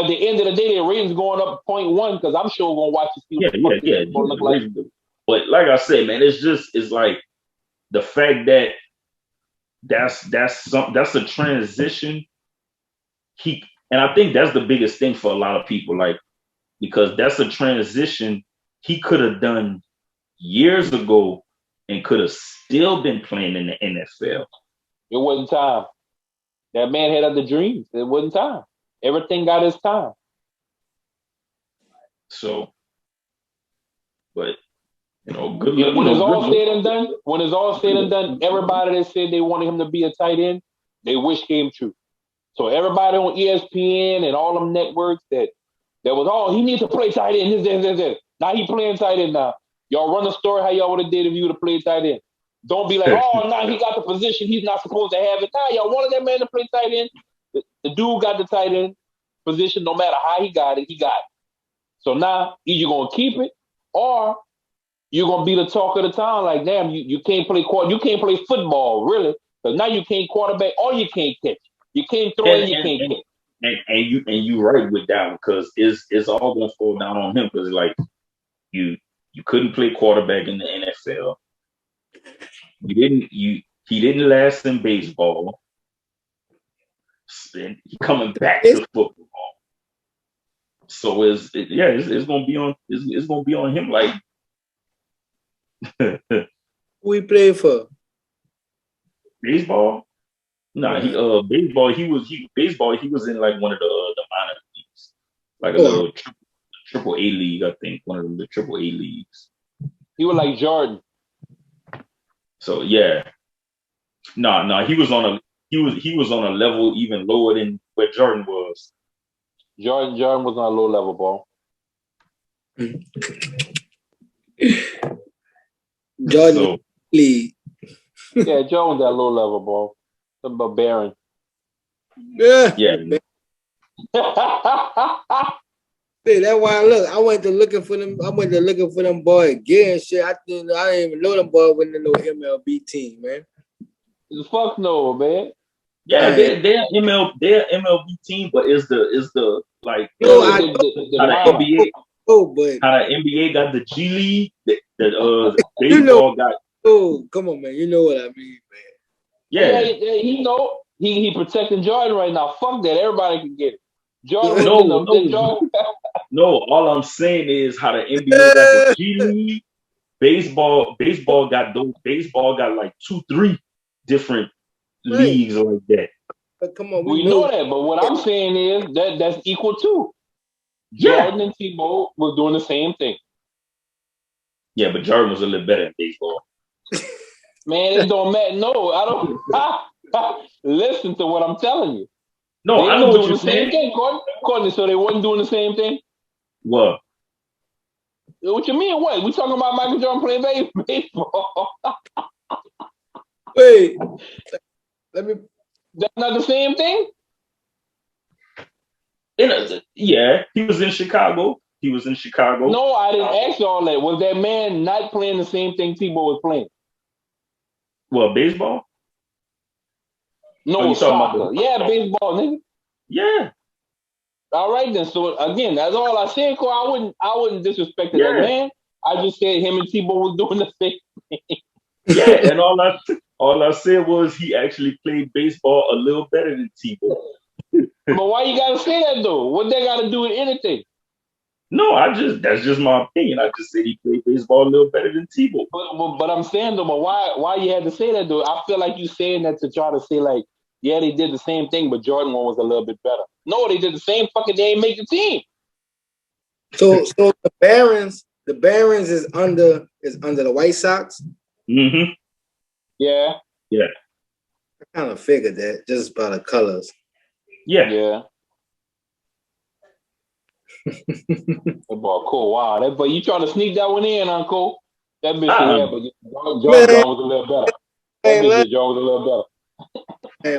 the end of the day, their ratings going up 0.1 because I'm sure we're gonna watch to see what the fuck look like. But like I said, man, it's like the fact that that's a transition. And I think that's the biggest thing for a lot of people, like, because that's a transition he could have done years ago and could have still been playing in the NFL. It wasn't time. That man had other dreams. It wasn't time. Everything got his time. So, but Good luck. When it's all Good said and done, everybody that said they wanted him to be a tight end, they wish came true. So everybody on ESPN and all them networks that was, he needs to play tight end. This. Now he playing tight end now. Y'all run the story how y'all would have did if you would have played tight end. Don't be like, now he got the position he's not supposed to have it. Now y'all wanted that man to play tight end. The dude got the tight end position. No matter how he got it, he got it. So now either you're gonna keep it or you're gonna be the talk of the town. Like, damn, you can't play football, really, because now you can't quarterback or you can't catch. You can't throw and you can't catch. And you right with that because it's all gonna fall down on him because like you couldn't play quarterback in the NFL. He didn't last in baseball. And he coming back to football. So it's gonna be on him like who he played for? Baseball? Nah, baseball. He was in like one of the minor leagues, like a little triple A league. I think one of them the triple A leagues. He was like Jordan. So yeah, no, he was on a level even lower than where Jordan was. Jordan was on a low level, ball. Jordan league. Yeah, Jordan was that low level, ball. Something about Baron. Yeah. Hey, that's why I went to looking for them boys again. Shit, I didn't even know them boys went to no MLB team, man. Fuck no, man. Yeah, they're MLB team, but is the like how the NBA got the G League, the baseball got. Oh, come on, man! You know what I mean, man. Yeah, he know he protecting Jordan right now. Fuck that, everybody can get it. Jordan Jordan. No, all I'm saying is how the NBA got the G League, baseball got like 2-3 different leagues like that. But come on, we know that. But what I'm saying is that's equal too. Jordan and Tebow was doing the same thing. Yeah, but Jordan was a little better at baseball. Man, it don't matter. No, I don't. Listen to what I'm telling you. No, I know what you're saying. Courtney, so they wasn't doing the same thing? What? What you mean, what? We talking about Michael Jordan playing baseball. Wait. That's not the same thing? Yeah, he was in Chicago. No, I didn't ask you all that. Was that man not playing the same thing Tebow was playing? Well, baseball? No, soccer. Yeah, baseball, nigga. Yeah. All right then. So again, that's all I said. Cole, I wouldn't disrespect that man. I just said him and Tebow was doing the same thing. Yeah, and all I said was he actually played baseball a little better than Tebow. But why you gotta say that though? What they gotta do with anything? No, that's just my opinion. I just said he played baseball a little better than Tebow. But I'm saying though, but why you had to say that though? I feel like you saying that to try to say like, yeah, they did the same thing, but Jordan one was a little bit better. No, they did the same fucking. They ain't make the team. So the Barons is under the White Sox. Mm-hmm. Yeah. I kind of figured that just by the colors. Yeah. That boy cool. Wow. That boy, you trying to sneak that one in, Uncle? That bitch but John was a little better. That bitch John was a little better. Hey,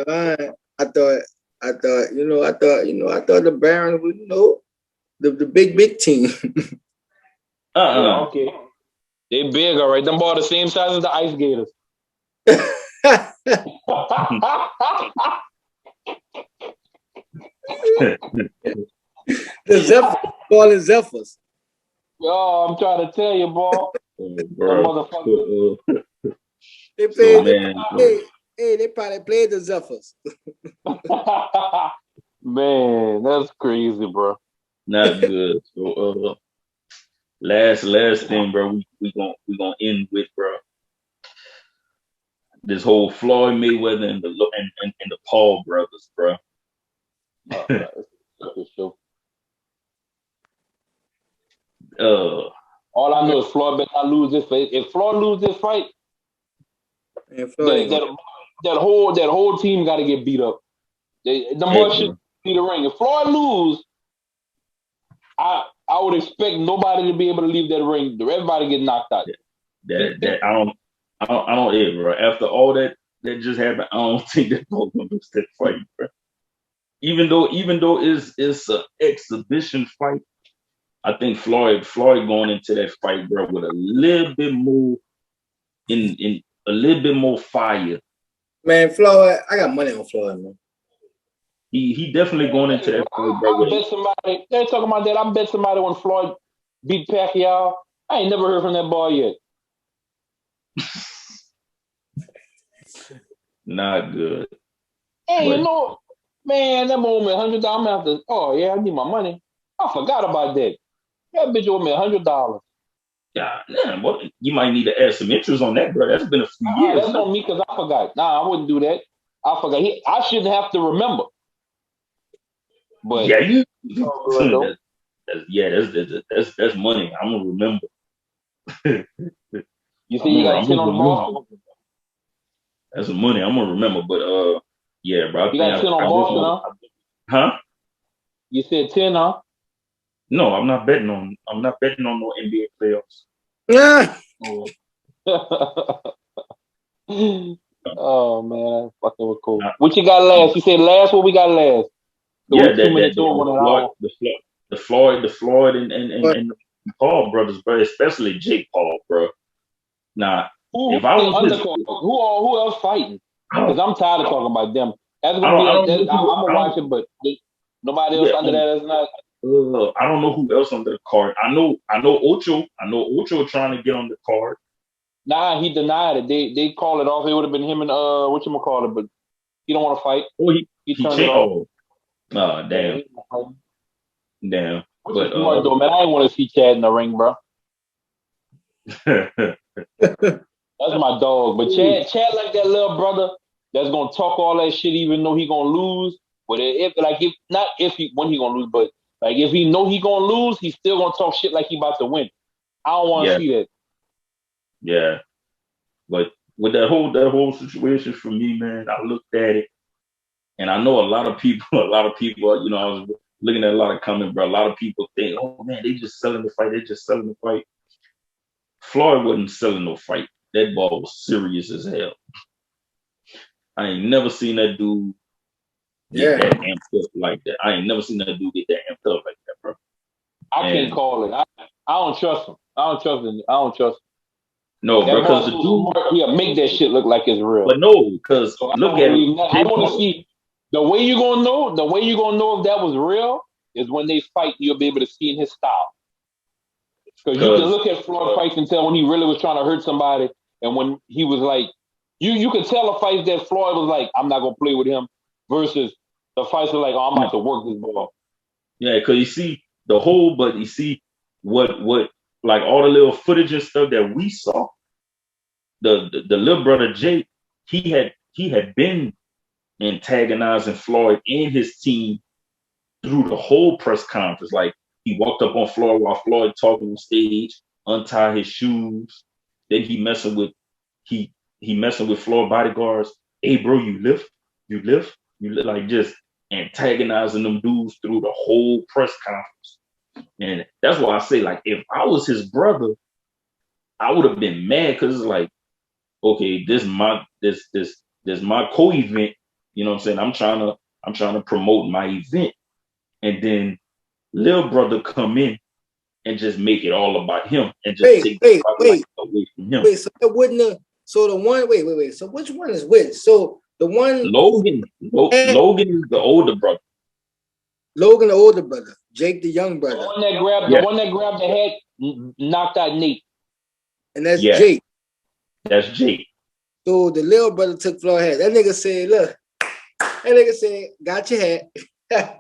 I thought the Barons would the big team. Yeah, okay. They big, all right. Them ball the same size as the Ice Gators. The Zephyrs, ball is Zephyrs. Yo, I'm trying to tell you, boy. Motherfucker. They played. They probably played the Zephyrs. Man, that's crazy, bro. Not good. So, last thing, bro. We gonna end with, bro. This whole Floyd Mayweather and the Paul brothers, bro. All I know is Floyd better not lose this fight. If Floyd lose this fight, that whole team got to get beat up. The boys should be the ring. If Floyd lose, I would expect nobody to be able to leave that ring. Everybody get knocked out. I don't, bro. After all that just happened, I don't think they're both gonna lose that fight, bro. Even though it's an exhibition fight, I think Floyd going into that fight, bro, with a little bit more in a little bit more fire. Man, Floyd, I got money on Floyd, man. He definitely going into that fight, bro. I bet somebody. They're talking about that. I bet somebody when Floyd beat Pacquiao. I ain't never heard from that boy yet. Not good. Hey, you know, man, that boy owe me $100. I'm gonna have to. Oh yeah, I need my money. I forgot about that. That bitch owe me $100. Yeah, man, well, you might need to add some interest on that, bro. That's been a few years. That's on me because I forgot. Nah, I wouldn't do that. I forgot. I shouldn't have to remember. But yeah, that's money. I'm gonna remember. You see, you got 10 on the ball. That's some money. I'm gonna remember. But yeah, bro. You got 10 on Boston, huh? You said 10, huh? No, I'm not betting on no NBA playoffs. Yeah. Oh man, fucking was cool. What you got last? You said last. What we got last? So yeah, the Floyd and the Paul brothers, bro. Especially Jake Paul, bro. Nah, if I was who else fighting? Because I'm tired of talking about them. That's gonna be. I'm gonna watch it, but nobody else under that is not. I don't know who else on the card. I know Ocho. I know Ocho trying to get on the card. Nah, he denied it. They called it off. It would have been him and whatchamacallit, but he don't want to fight. Oh, he turned it off. Oh, damn. Damn. But though, man, I didn't want to see Chad in the ring, bro. That's my dog. But Chad like that little brother that's gonna talk all that shit, even though he gonna lose. But when he gonna lose, but like if he know he gonna lose, he still gonna talk shit like he about to win. I don't want to see that. Yeah, but with that whole situation for me, man, I looked at it, and I know a lot of people. You know, I was looking at a lot of comments, bro. A lot of people think, "Oh man, they just selling the fight. They just selling the fight." Floyd wasn't selling no fight. That ball was serious as hell. I ain't never seen that dude get that amped up like that. I ain't never seen that dude get that amped up like that, bro. I can't call it. I don't trust him. I don't trust him. No, bro, because the dude make that shit look like it's real. But no, because look at it. I want to see the way you gonna know. The way you gonna know if that was real is when they fight. You'll be able to see in his style. Because you can look at Floyd fights and tell when he really was trying to hurt somebody, and when he was like, you could tell a fight that Floyd was like, I'm not gonna play with him, versus the fights are like, oh, I'm about to work this ball. Yeah, because you see but you see what like all the little footage and stuff that we saw. The little brother Jake, he had been antagonizing Floyd and his team through the whole press conference. Like he walked up on Floyd while Floyd talking on stage, untie his shoes. Then he messing with Floyd bodyguards. Hey bro, you lift, like just antagonizing them dudes through the whole press conference. And that's why I say, like, if I was his brother, I would have been mad because it's like, okay, this my co-event. You know what I'm saying? I'm trying to promote my event, and then little brother come in and just make it all about him and just take the spotlight away from him. Wait, so it wouldn't have. So the one, wait. So which one is which? So the one Logan is the older brother. Logan, the older brother. Jake, the young brother. The one that grabbed the head, knocked out Nate. And that's Jake. That's Jake. So the little brother took Floyd's head. That nigga said, look. That nigga said, got your hat. Hey,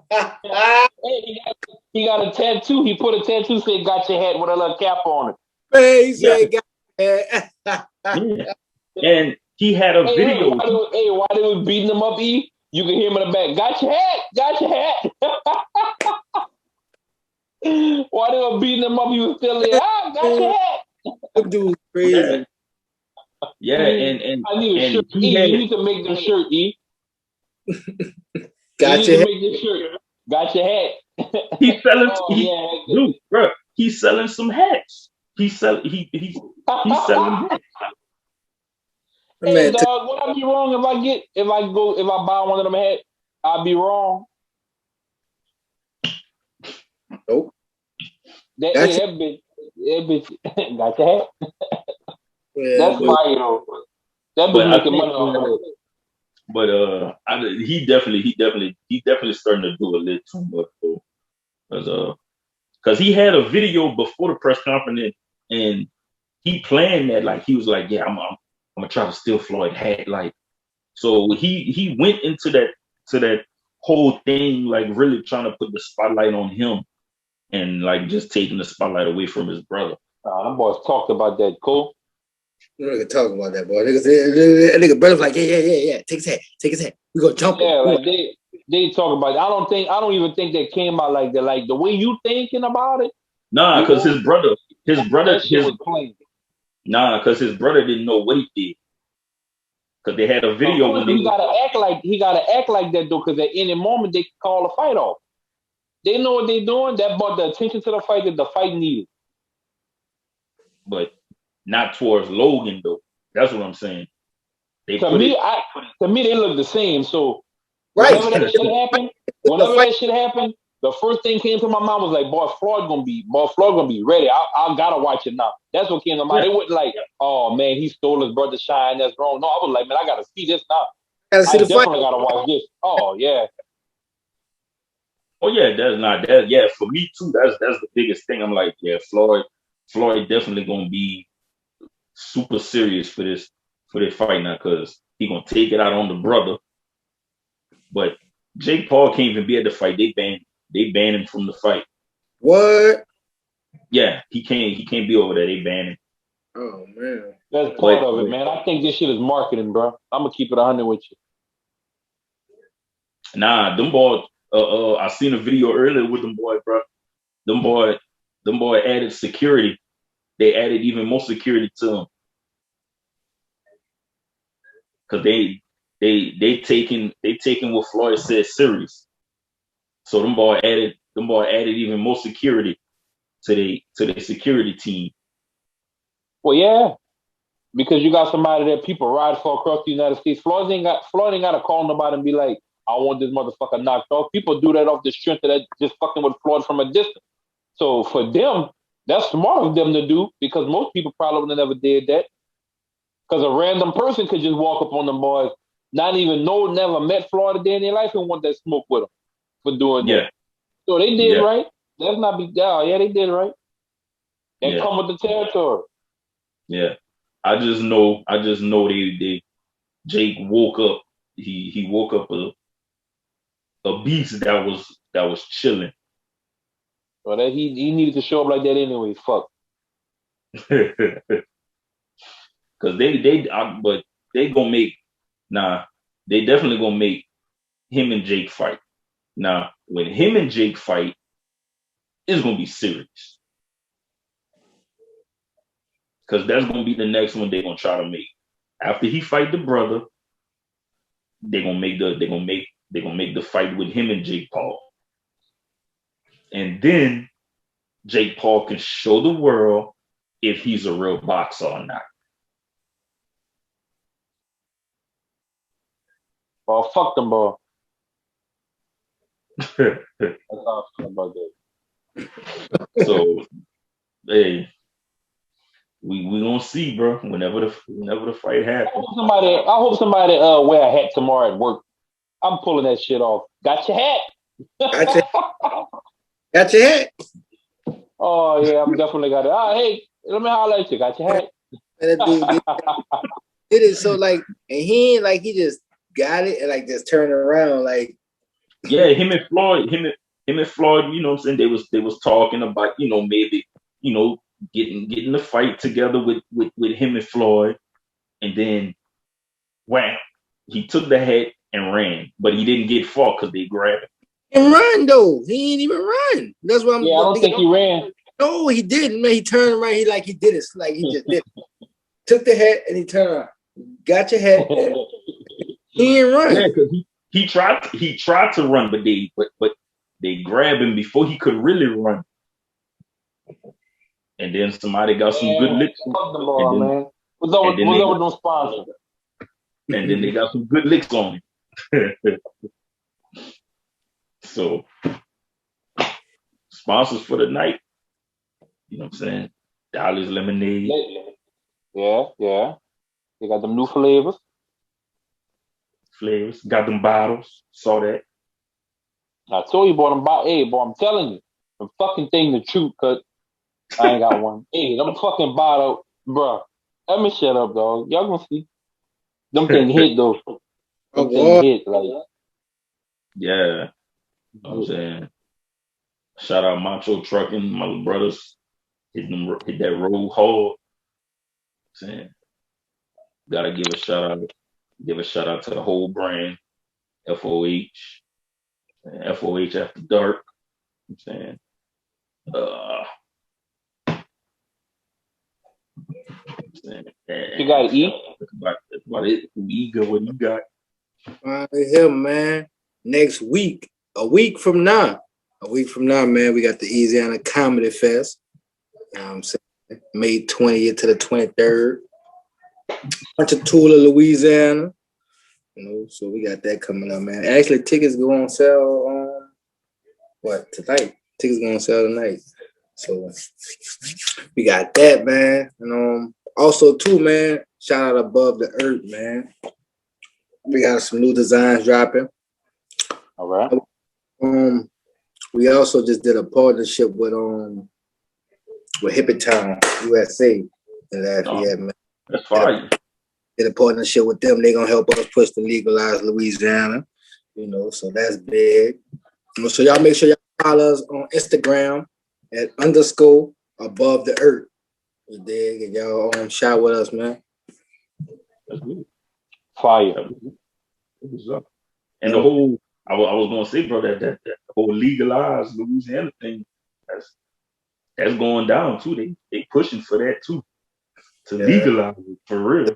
he got a tattoo. He put a tattoo, said, got your hat with a little cap on it. Man, he said, got your hat. Yeah. And he had a video. Why they was beating him up, E? You can hear him in the back. Got your hat. Why they were beating him up? He was still there. Ah, got your hat. That dude was crazy. Yeah, and I need a shirt. E, he you had need to make the shirt, E. You Got need your to head. make this shirt. Got your hat. he's selling Oh dude, bro, he's selling some hats. He's selling hats. My Hey man took dog, would I be wrong if I buy one of them hats? I'd be wrong. nope. That Got hey, your that bitch got your hat. yeah, That's dude. fire though. That But bitch I making think money off of it. but he definitely starting to do a little too much though. Cause he had a video before the press conference and he planned that like he was like, yeah, I'm gonna try to steal Floyd hat. Like so he went into that whole thing like really trying to put the spotlight on him and like just taking the spotlight away from his brother. Them boys talked about that, cool. We don't even talk about that, boy. Nigga brother's like, yeah. Take his hat. We gonna jump him. Yeah, like they talk about it. I don't even think that came out like that. Like the way you thinking about it, Nah, you cause know, that shit his was plain. nah, cause his brother didn't know what he did. Cause they had a Of video course, when they was he gotta act like that though, because at any moment they can call a fight off. They know what they're doing. That brought the attention to the fight that the fight needed. but not towards Logan though. That's what I'm saying. They To put it me, they look the same. So Right. whenever that shit happened, The fight. the first thing came to my mind was like, boy, Floyd gonna be ready. I gotta watch it now. That's what came to mind. yeah. It wasn't like, oh man, he stole his brother's shine. That's wrong. No, I was like, man, I gotta see this now. Gotta see I the fight. definitely gotta watch this. Oh yeah. Oh yeah, that's not that. Yeah, for me too. That's the biggest thing. I'm like, yeah, Floyd definitely gonna be super serious for this fight now because he gonna take it out on the brother. But Jake Paul can't even be at the fight. They banned him from the fight. What? Yeah, he can't be over there. They banned him. Oh man. That's part But, of it, but man. I think this shit is marketing, bro. I'm gonna keep it 100 with you. nah, them boys. I seen a video earlier with them boys, bro. Them boy added security. They added even more security to them because they taking what Floyd said serious. So them boy added even more security to the security team. Well, yeah, because you got somebody that people ride for across the United States. Floyd ain't got to call nobody and be like, I want this motherfucker knocked off. People do that off the strength of that just fucking with Floyd from a distance. So for them, that's smart of them to do because most people probably would have never did that. Because a random person could just walk up on them boys, not even know, never met Floyd a day in their life and want that smoke with them for doing that. Yeah, So they did yeah, right. That's not big deal. Yeah, they did right. And yeah, come with the territory. yeah. I just know they Jake woke up. He woke up a beast that was chilling. So that he needed to show up like that anyway. Fuck. Cause but they gonna make nah. They definitely gonna make him and Jake fight. Now, when him and Jake fight, it's gonna be serious. Cause that's gonna be the next one they're gonna try to make. After he fight the brother, they're gonna make the fight with him and Jake Paul. And then Jake Paul can show the world if he's a real boxer or not. Oh, fuck them, bro. That's how I feel about that. So, hey, we gonna see, bro. Whenever the fight happens. I hope somebody wear a hat tomorrow at work. I'm pulling that shit off. Got your hat? Got your hat. Oh yeah, I'm definitely got it. Oh, hey, let me holler at you. Got your hat? And that dude did it so like, and he ain't like he just got it and like just turned around like. Yeah, him and Floyd, you know what I'm saying? They was talking about, maybe, getting the fight together with him and Floyd. And then wham, he took the hat and ran, but he didn't get fought because they grabbed him. And run though. He ain't even run. That's what I'm. Yeah, I don't think he ran. No, he didn't, man. He turned around. He did it. Like he just did it. Took the hat and he turned around. Got your hat. He ain't run. Yeah, because he tried to run, but they grabbed him before he could really run. And then somebody got some good licks. Fuck the ball, man. What's up with those sponsors? And then they got some good licks on him. So, sponsors for the night. You know what I'm saying? Dolly's Lemonade. Yeah. They got them new flavors. Got them bottles. Saw that. I told you, boy, I'm telling you. The fucking thing the truth, cause I ain't got one. Hey, them fucking bottle, bro. Let me shut up, dog. Y'all gonna see. Them thing hit though. Them thing hit like. Yeah. You know what I'm saying? Shout out Macho Trucking, my little brothers hit that road hard. Saying, gotta give a shout out to the whole brand, FOH, FOH After Dark. You know what I'm saying, You gotta eat. That's about it. What you got? Right here, man. Next week, a week from now, man, we got the Eazyana Comedy Fest. You know what I'm saying? May 20th to the 23rd. Bunch of Tula, Louisiana. You know, so we got that coming up, man. Actually, tickets go on sale tonight. Tickets go on sale tonight. So we got that, man. And also too, man, shout out Above the Earth, man. We got some new designs dropping. All right. We also just did a partnership with Hippie Town USA. Man. That's fine. Did a partnership with them. They're gonna help us push the legalized Louisiana. You know, so that's big. So y'all make sure y'all follow us on Instagram at _Above the Earth. You dig? And y'all shout with us, man. That's good. Fire. What's up? And the whole, I was gonna say, bro, that whole legalized Louisiana thing, that's going down too. They pushing for that too, to legalize it for real.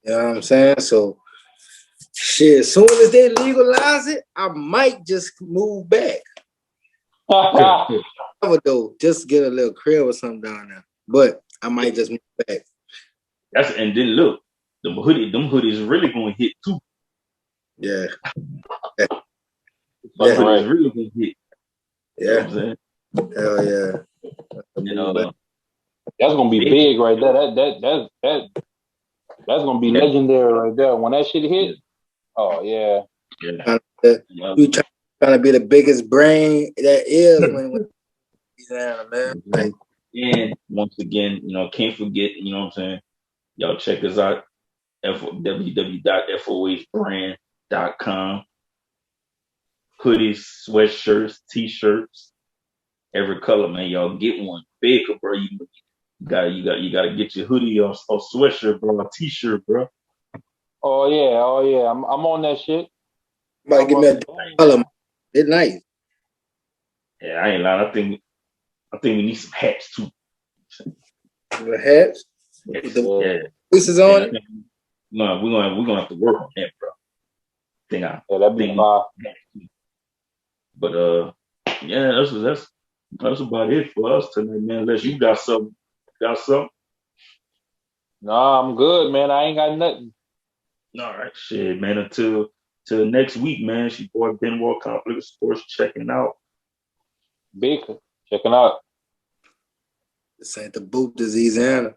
You know what I'm saying? So, shit, as soon as they legalize it, I might just move back. Just get a little crib or something down there. But I might just move back. And then look, them hoodies really gonna hit too. Yeah. Hoodies really gonna hit. Yeah. You know what I'm saying? Hell yeah. That's gonna be big right there. That's gonna be legendary right there. When that shit hit, oh yeah. You trying to be the biggest brain that is when man. And once again, can't forget, you know what I'm saying? Y'all check us out, www.fohbrand.com. Hoodies, sweatshirts, t-shirts, every color, man. Y'all get one. Bigger, bro. You gotta get your hoodie or sweatshirt, bro, a t-shirt, bro. Oh yeah. I'm on that shit. Might give me a color. It's nice. Yeah, I ain't lying. I think we need some hats too. The hats? Yeah. This is on it? No, we're gonna have to work on that, bro. That'd be fine. But that's about it for us tonight, man. Unless you got something. Nah, I'm good, man. I ain't got nothing. All right, shit, man. Until next week, man. She boy Benoit Complex Sports checking out. Baker checking out. This ain't the boot, this Eazyana.